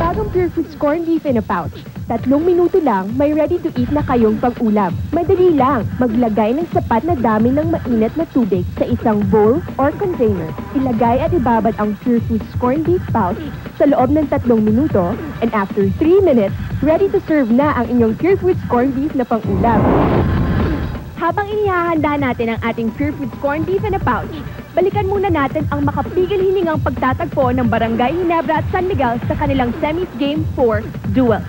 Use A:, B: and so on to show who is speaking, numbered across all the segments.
A: Bagong Pure Foods corned beef in a pouch. 3 minuto lang, may ready-to-eat na kayong pang-ulam. Madali lang, maglagay ng sapat na dami ng mainit na tubig sa isang bowl or container. Ilagay at ibabad ang Pure Foods corned beef pouch sa loob ng 3 minuto, and after 3 minutes, ready to serve na ang inyong Pure Foods corned beef na pang-ulam. Habang inihahanda natin ang ating Pure Foods corned beef in a pouch, balikan muna natin ang makapigil hiningang pagtatagpo ng Barangay Ginebra at San Miguel sa kanilang semis Game 4 duel.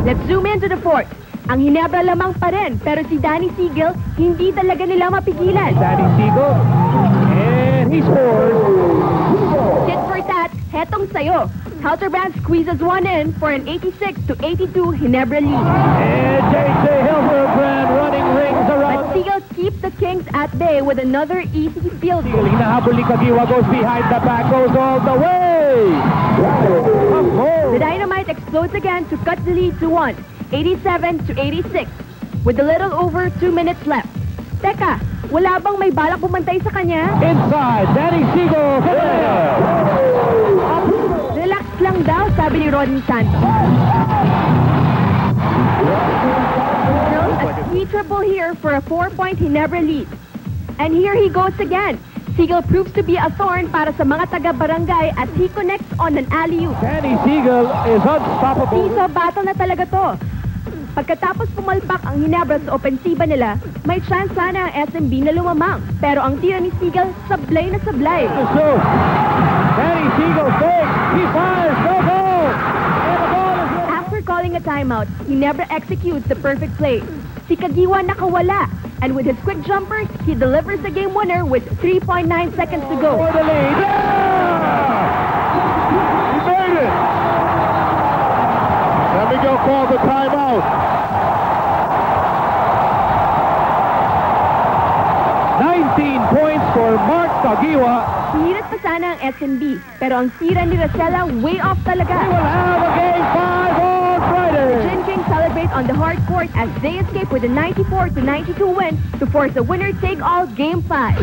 A: Let's zoom into the fourth. Ang Ginebra lamang pa rin, pero si Danny Seagull hindi talaga nila mapigilan.
B: Danny Seagull, and he scores.
A: Tit for tat, hetong sayo. Halterbrand squeezes one in for an 86-82 Ginebra lead.
B: And J.J. Halterbrand running rings around.
A: But Seagull keeps the Kings at bay with another easy field goal.
B: Hinahabol ni Kagiwa, goes behind the back, goes all the way.
A: The Dynamite explodes again to cut the lead to 1, 87-86, with a little over 2 minutes left. Teka, wala bang may balak bumantay sa kanya?
B: Inside, Danny Seagull.
A: Relax lang daw, sabi ni Rodney Santos. A sweet triple here for a 4-point Ginebra lead. And here he goes again. Seagull proves to be a thorn para sa mga taga-barangay as he connects on an alley-oop.
B: Danny Seagull is unstoppable.
A: Piso battle na talaga to. Pagkatapos pumalpak ang Ginebra sa opensiba nila, may chance sana ang SMB na lumamang. Pero ang tira ni Seagull, sablay na sablay.
B: So, Danny Seagull fakes, he fires, no goal! And the ball is...
A: After calling a timeout, Ginebra executes the perfect play. Si Kagiwa nakawala, and with his quick jumper, he delivers the game winner with 3.9 seconds to go.
B: For the lead. Yeah! He made it! San Miguel calls a timeout. 19 points for Mark Kagiwa.
A: Hinirat pa sana ang SMB, pero ang tira ni Rosella way off talaga.
B: We will have a game 5 on Friday.
A: The Gin Kings celebrate on the hard court as they escape with a 94-92 win to force a winner-take-all Game 5.